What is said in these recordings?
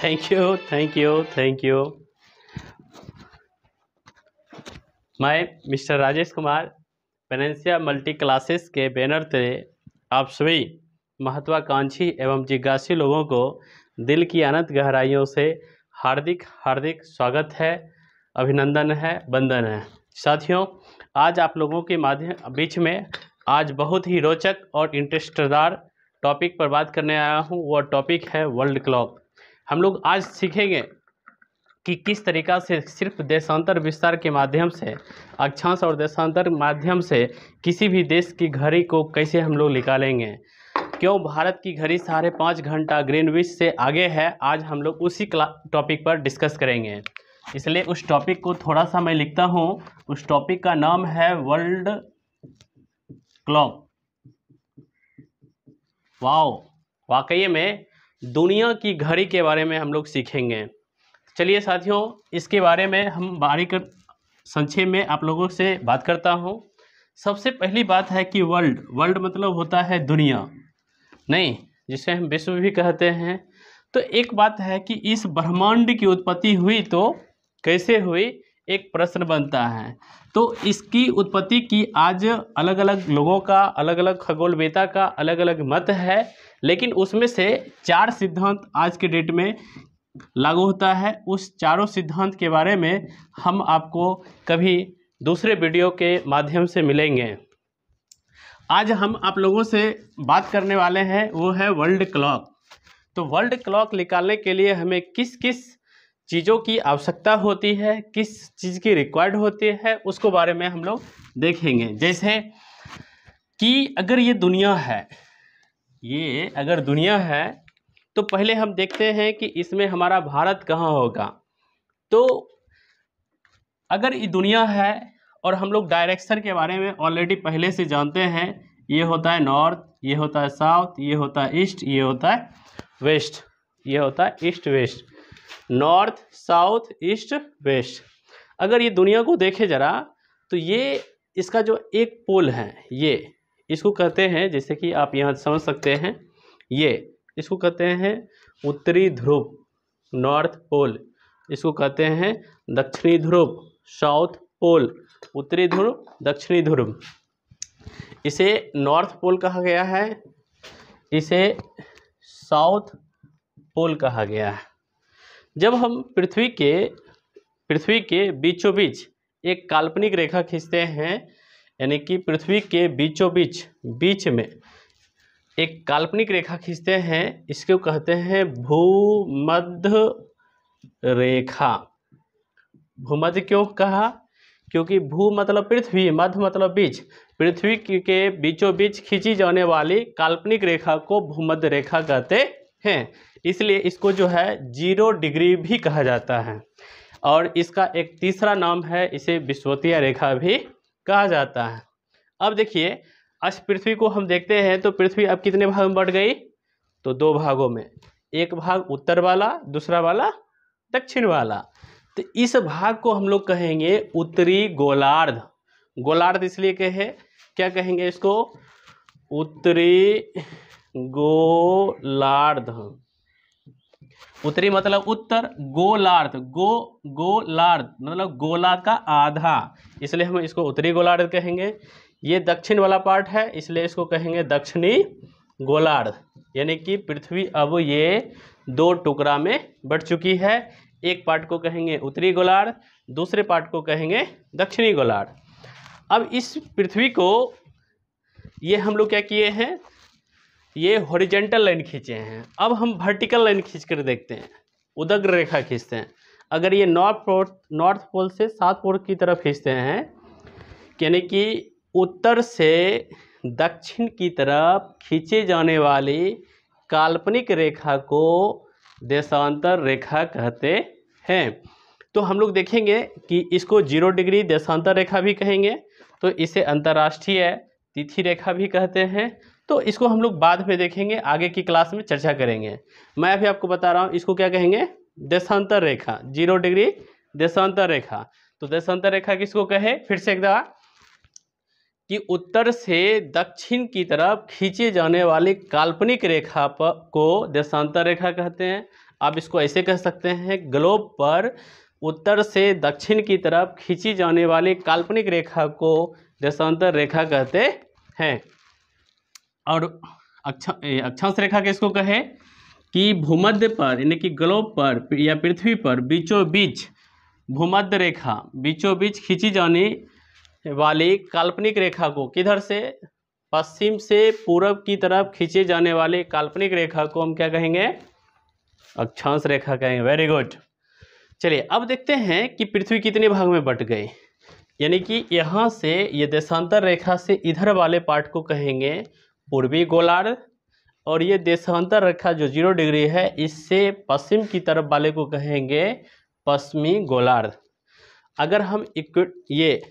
Thank you, thank you, thank you. मैं mister Rajesh Kumar पेनेंसिया multi classes के बैनर से आप सभी महत्वाकांक्षी एवं जिज्ञासु लोगों को दिल की अनंत गहराइयों से हार्दिक हार्दिक स्वागत है, अभिनंदन है, वंदन है। साथियों, आज आप लोगों के बीच में आज बहुत ही रोचक और इंटरेस्टदार टॉपिक पर बात करने आया हूँ। वह टॉपिक है वर्ल्ड क्लॉक। हम लोग आज सीखेंगे कि किस तरीक़ा से सिर्फ देशांतर विस्तार के माध्यम से, अक्षांश और देशांतर माध्यम से किसी भी देश की घड़ी को कैसे हम लोग निकालेंगे। क्यों भारत की घड़ी 5.5 घंटा ग्रीनविच से आगे है। आज हम लोग उसी टॉपिक पर डिस्कस करेंगे, इसलिए उस टॉपिक को थोड़ा सा मैं लिखता हूँ। उस टॉपिक का नाम है वर्ल्ड क्लॉक। वाओ, वाकई में दुनिया की घड़ी के बारे में हम लोग सीखेंगे। चलिए साथियों, इसके बारे में हम बारीक संक्षेप में आप लोगों से बात करता हूँ। सबसे पहली बात है कि वर्ल्ड मतलब होता है दुनिया, नहीं, जिसे हम विश्व भी कहते हैं। तो एक बात है कि इस ब्रह्मांड की उत्पत्ति हुई तो कैसे हुई, एक प्रश्न बनता है। तो इसकी उत्पत्ति की आज अलग अलग लोगों का, अलग अलग खगोलवेता का अलग अलग मत है, लेकिन उसमें से 4 सिद्धांत आज के डेट में लागू होता है। उस चारों सिद्धांत के बारे में हम आपको कभी दूसरे वीडियो के माध्यम से मिलेंगे। आज हम आप लोगों से बात करने वाले हैं, वो है वर्ल्ड क्लॉक। तो वर्ल्ड क्लॉक निकालने के लिए हमें किस किस चीज़ों की आवश्यकता होती है, किस चीज़ की रिक्वायर्ड होती है, उसको बारे में हम लोग देखेंगे। जैसे कि अगर ये दुनिया है, ये अगर दुनिया है तो पहले हम देखते हैं कि इसमें हमारा भारत कहाँ होगा। तो अगर ये दुनिया है और हम लोग डायरेक्शन के बारे में ऑलरेडी पहले से जानते हैं, ये होता है नॉर्थ, ये होता है साउथ, ये होता है ईस्ट, ये होता है वेस्ट, ये होता है east west, north south east west. अगर ये दुनिया को देखें ज़रा, तो ये इसका जो एक पोल है, ये इसको कहते हैं, जैसे कि आप यहाँ समझ सकते हैं, ये इसको कहते हैं उत्तरी ध्रुव, नॉर्थ पोल। इसको कहते हैं दक्षिणी ध्रुव, साउथ पोल। उत्तरी ध्रुव, दक्षिणी ध्रुव, इसे नॉर्थ पोल कहा गया है, इसे साउथ पोल कहा गया है। जब हम पृथ्वी के बीचों बीच एक काल्पनिक रेखा खींचते हैं, यानी कि पृथ्वी के बीचों बीच में एक काल्पनिक रेखा खींचते हैं, इसको कहते हैं भूमध्य रेखा। भूमध्य क्यों कहा? क्योंकि भू मतलब पृथ्वी, मध्य मतलब बीच। पृथ्वी के बीचों बीच खींची जाने वाली काल्पनिक रेखा को भूमध्य रेखा कहते हैं। इसलिए इसको जो है 0 डिग्री भी कहा जाता है। और इसका एक तीसरा नाम है, इसे विषुवतीय रेखा भी कहा जाता है। अब देखिए, आज पृथ्वी को हम देखते हैं तो पृथ्वी अब कितने भाग में बढ़ गई? तो 2 भागों में, एक भाग उत्तर वाला, दूसरा वाला दक्षिण वाला। तो इस भाग को हम लोग कहेंगे उत्तरी गोलार्ध। गोलार्ध इसलिए कहे, क्या कहेंगे इसको? उत्तरी गोलार्ध। उत्तरी मतलब उत्तर, गोलार्ध, गोलार्ध मतलब गोला का आधा, इसलिए हम इसको उत्तरी गोलार्ध कहेंगे। ये दक्षिण वाला पार्ट है, इसलिए इसको कहेंगे दक्षिणी गोलार्ध। यानी कि पृथ्वी अब ये 2 टुकड़ा में बढ़ चुकी है। एक पार्ट को कहेंगे उत्तरी गोलार्ध, दूसरे पार्ट को कहेंगे दक्षिणी गोलार्ध। अब इस पृथ्वी को ये हम लोग क्या किए हैं, ये हॉरिजेंटल लाइन खींचे हैं। अब हम वर्टिकल लाइन खींच कर देखते हैं, उदग्र रेखा खींचते हैं। अगर ये नॉर्थ पोल से साउथ पोल की तरफ खींचते हैं, यानी कि उत्तर से दक्षिण की तरफ खींचे जाने वाली काल्पनिक रेखा को देशांतर रेखा कहते हैं। तो हम लोग देखेंगे कि इसको 0 डिग्री देशांतर रेखा भी कहेंगे, तो इसे अंतर्राष्ट्रीय तिथि रेखा भी कहते हैं। तो इसको हम लोग बाद में देखेंगे, आगे की क्लास में चर्चा करेंगे। मैं अभी आपको बता रहा हूँ, इसको क्या कहेंगे? देशांतर रेखा, 0 डिग्री देशांतर रेखा। तो देशांतर रेखा किसको कहे? फिर से एक दफा, कि उत्तर से दक्षिण की तरफ खींचे जाने वाली काल्पनिक रेखा को देशांतर रेखा कहते हैं। आप इसको ऐसे कह सकते हैं, ग्लोब पर उत्तर से दक्षिण की तरफ खींची जाने वाली काल्पनिक रेखा को देशांतर रेखा कहते हैं। और अक्षांश रेखा किसको कहे कि भूमध्य पर यानी कि ग्लोब पर या पृथ्वी पर बीचों बीच भूमध्य रेखा बीचों बीच खींची जाने वाली काल्पनिक रेखा को, किधर से, पश्चिम से पूरब की तरफ खींचे जाने वाली काल्पनिक रेखा को हम क्या कहेंगे, अक्षांश रेखा कहेंगे। Very good. चलिए अब देखते हैं कि पृथ्वी कितने भाग में बट गई। यानी कि यहाँ से ये देशांतर रेखा से इधर वाले पार्ट को कहेंगे पूर्वी गोलार्ध, और ये देशांतर रेखा जो 0 डिग्री है इससे पश्चिम की तरफ वाले को कहेंगे पश्चिमी गोलार्ध। अगर हम ये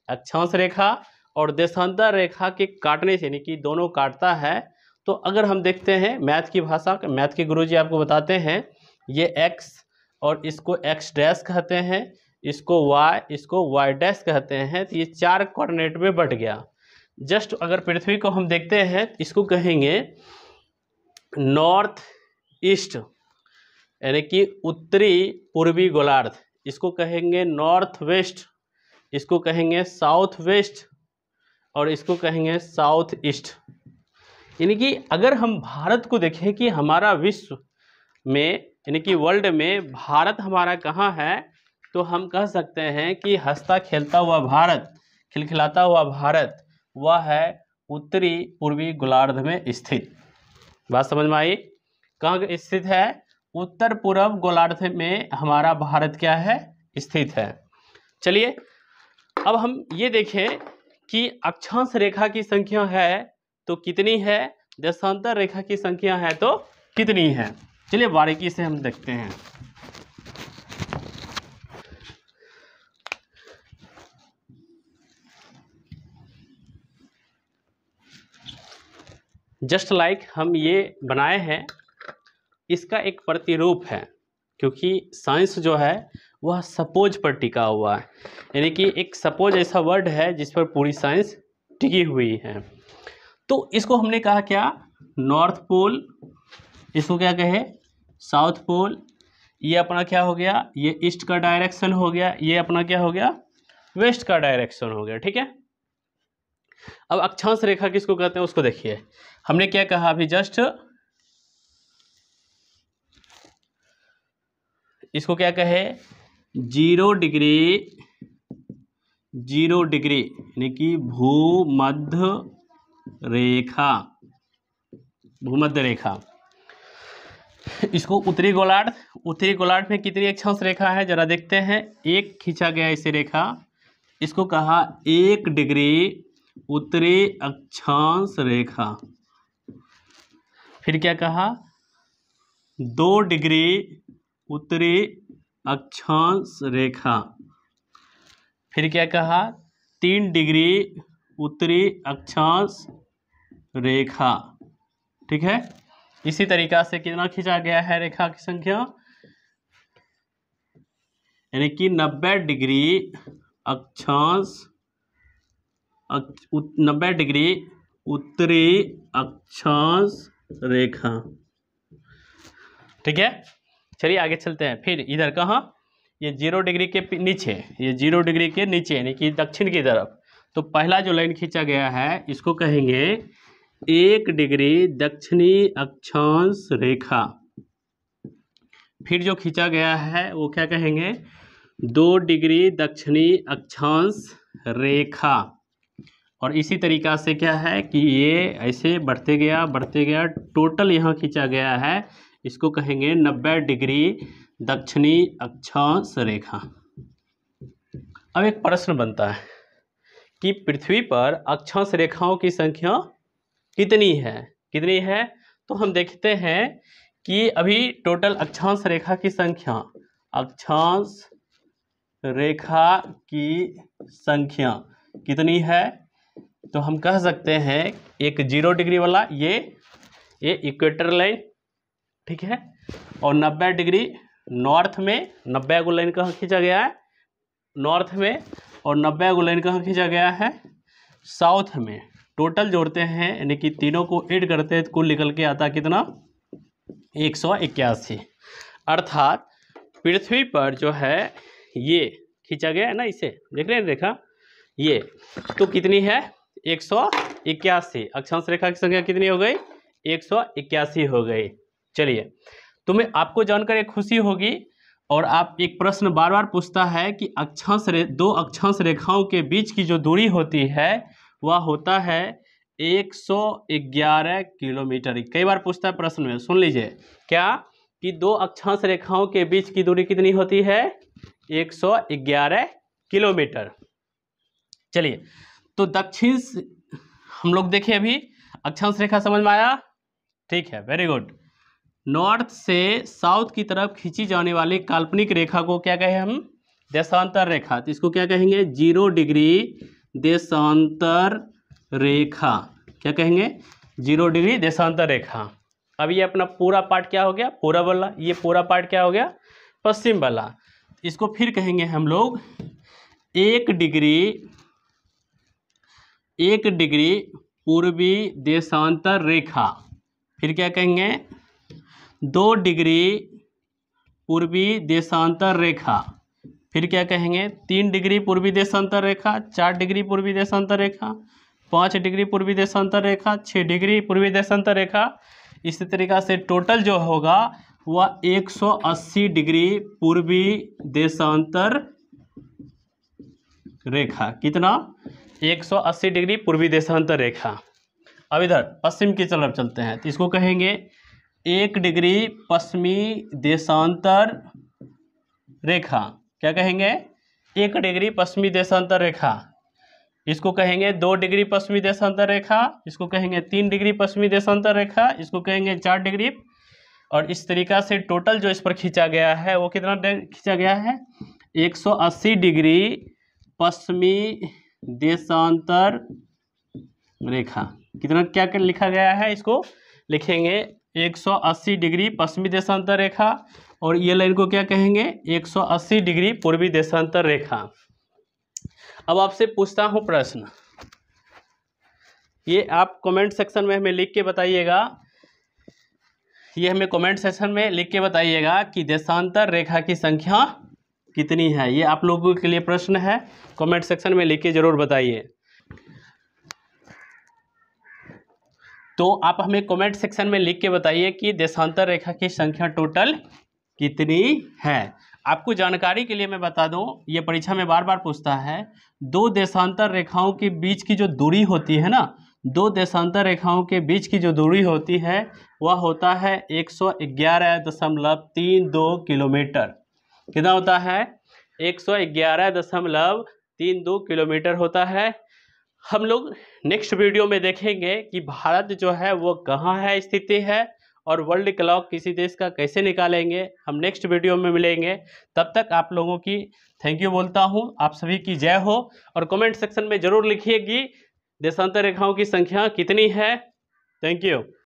अक्षांश रेखा और देशांतर रेखा के काटने से, यानी कि दोनों काटता है, तो अगर हम देखते हैं मैथ की भाषा, मैथ के गुरुजी आपको बताते हैं, ये x और इसको x डैश कहते हैं, इसको y, इसको y डैश कहते हैं, तो ये 4 कोऑर्डिनेट में बट गया। जस्ट अगर पृथ्वी को हम देखते हैं इसको कहेंगे नॉर्थ ईस्ट, यानी कि उत्तरी पूर्वी गोलार्ध, इसको कहेंगे नॉर्थ वेस्ट, इसको कहेंगे साउथ वेस्ट, और इसको कहेंगे साउथ ईस्ट। यानी कि अगर हम भारत को देखें कि हमारा विश्व में, यानी कि वर्ल्ड में भारत हमारा कहाँ है, तो हम कह सकते हैं कि हंसता खेलता हुआ भारत, खिलखिलाता हुआ भारत, वह है उत्तरी पूर्वी गोलार्ध में स्थित। बात समझ में आई? कहाँ स्थित है? उत्तर पूर्व गोलार्ध में हमारा भारत क्या है, स्थित है। चलिए अब हम ये देखें कि अक्षांश रेखा की संख्या है तो कितनी है, देशांतर रेखा की संख्या है तो कितनी है। चलिए बारीकी से हम देखते हैं। जस्ट लाइक हम ये बनाए हैं, इसका एक प्रतिरूप है, क्योंकि साइंस जो है वह सपोज पर टिका हुआ है, यानी कि एक सपोज ऐसा वर्ड है जिस पर पूरी साइंस टिकी हुई है। तो इसको हमने कहा क्या, नॉर्थ पोल, इसको क्या कहे साउथ पोल, ये अपना क्या हो गया, ये ईस्ट का डायरेक्शन हो गया, ये अपना क्या हो गया, वेस्ट का डायरेक्शन हो गया। ठीक है, अब अक्षांश रेखा किसको कहते हैं उसको देखिए। हमने क्या कहा अभी जस्ट, इसको क्या कहे 0 डिग्री, 0 डिग्री यानी कि भूमध्य रेखा, भूमध्य रेखा। इसको उत्तरी गोलार्ध, उत्तरी गोलार्ध में कितनी अक्षांश रेखा है जरा देखते हैं। एक खींचा गया इसे रेखा, इसको कहा 1 डिग्री उत्तरी अक्षांश रेखा। फिर क्या कहा 2 डिग्री उत्तरी अक्षांश रेखा। फिर क्या कहा 3 डिग्री उत्तरी अक्षांश रेखा। ठीक है, इसी तरीका से कितना खींचा गया है रेखा की संख्या, यानी कि 90 डिग्री अक्षांश, 90 डिग्री उत्तरी अक्षांश रेखा। ठीक है, चलिए आगे चलते हैं। फिर इधर कहाँ, ये 0 डिग्री के नीचे, ये 0 डिग्री के नीचे यानी कि दक्षिण की तरफ, तो पहला जो लाइन खींचा गया है इसको कहेंगे 1 डिग्री दक्षिणी अक्षांश रेखा। फिर जो खींचा गया है वो क्या कहेंगे 2 डिग्री दक्षिणी अक्षांश रेखा। और इसी तरीका से क्या है कि ये ऐसे बढ़ते गया, टोटल यहाँ खींचा गया है, इसको कहेंगे 90 डिग्री दक्षिणी अक्षांश रेखा। अब एक प्रश्न बनता है कि पृथ्वी पर अक्षांश रेखाओं की संख्या कितनी है, तो हम देखते हैं कि अभी टोटल अक्षांश रेखा की संख्या, अक्षांश रेखा की संख्या कितनी है, तो हम कह सकते हैं एक 0 डिग्री वाला ये इक्वेटर लाइन, ठीक है, और 90 डिग्री नॉर्थ में, 90 को लाइन कहाँ खींचा गया है नॉर्थ में, और 90 को लाइन कहाँ खींचा गया है साउथ में। टोटल जोड़ते हैं यानी कि तीनों को ऐड करते हैं तो कुल निकल के आता कितना 181। अर्थात पृथ्वी पर जो है ये खींचा गया है ना, इसे देख रहे हैं रेखा, ये तो कितनी है 181। अक्षांश रेखा की संख्या कितनी हो गई 181 हो गई। चलिए, तुम्हें आपको जानकर एक खुशी होगी और आप एक प्रश्न बार बार पूछता है कि दो अक्षांश रेखाओं के बीच की जो दूरी होती है वह होता है 111 किलोमीटर। कई बार पूछता है प्रश्न में, सुन लीजिए क्या, कि दो अक्षांश रेखाओं के बीच की दूरी कितनी होती है 111 किलोमीटर। चलिए, तो दक्षिण हम लोग देखें, अभी अक्षांश रेखा समझ में आया? ठीक है, वेरी गुड। नॉर्थ से साउथ की तरफ खींची जाने वाली काल्पनिक रेखा को क्या कहें हम? देशांतर रेखा। तो इसको क्या कहेंगे? 0 डिग्री देशांतर रेखा। क्या कहेंगे? 0 डिग्री देशांतर रेखा। अब ये अपना पूरा पार्ट क्या हो गया? पूरब वाला। ये पूरा पार्ट क्या हो गया? पश्चिम वाला। इसको फिर कहेंगे हम लोग 1 डिग्री पूर्वी देशांतर रेखा। फिर क्या कहेंगे? 2 डिग्री पूर्वी देशांतर रेखा। फिर क्या कहेंगे? 3 डिग्री पूर्वी देशांतर रेखा, 4 डिग्री पूर्वी देशांतर रेखा, 5 डिग्री पूर्वी देशांतर रेखा, 6 डिग्री पूर्वी देशांतर रेखा। इसी तरीक़ा से टोटल जो होगा वह 180 डिग्री पूर्वी देशांतर रेखा। कितना? 180 डिग्री पूर्वी देशांतर रेखा। अब इधर पश्चिम की तरफ चलते हैं, तो इसको कहेंगे 1 डिग्री पश्चिमी देशांतर रेखा। क्या कहेंगे? 1 डिग्री पश्चिमी देशांतर रेखा। इसको कहेंगे 2 डिग्री पश्चिमी देशांतर रेखा। इसको कहेंगे 3 डिग्री पश्चिमी देशांतर रेखा। इसको कहेंगे 4 डिग्री। और इस तरीक़ा से टोटल जो इस पर खींचा गया है वो कितना खींचा गया है? 180 डिग्री पश्चिमी देशांतर रेखा। कितना क्या लिखा गया है? इसको लिखेंगे 180 डिग्री पश्चिमी देशांतर रेखा, और ये लाइन को क्या कहेंगे? 180 डिग्री पूर्वी देशांतर रेखा। अब आपसे पूछता हूँ प्रश्न, ये आप कमेंट सेक्शन में हमें लिख के बताइएगा। ये हमें कमेंट सेक्शन में लिख के बताइएगा कि देशांतर रेखा की संख्या कितनी है। ये आप लोगों के लिए प्रश्न है, कमेंट सेक्शन में लिख के जरूर बताइए। तो आप हमें कमेंट सेक्शन में लिख के बताइए कि देशांतर रेखा की संख्या टोटल कितनी है। आपको जानकारी के लिए मैं बता दूं, ये परीक्षा में बार बार पूछता है, दो देशांतर रेखाओं के बीच की जो दूरी होती है ना, दो देशांतर रेखाओं के बीच की जो दूरी होती है वह होता है 111.32 किलोमीटर। कितना होता है? 111.32 किलोमीटर होता है। हम लोग नेक्स्ट वीडियो में देखेंगे कि भारत जो है वो कहाँ है स्थिति है, और वर्ल्ड क्लॉक किसी देश का कैसे निकालेंगे, हम नेक्स्ट वीडियो में मिलेंगे। तब तक आप लोगों की थैंक यू बोलता हूँ, आप सभी की जय हो। और कमेंट सेक्शन में ज़रूर लिखिए कि देशांतर रेखाओं की संख्या कितनी है। Thank you.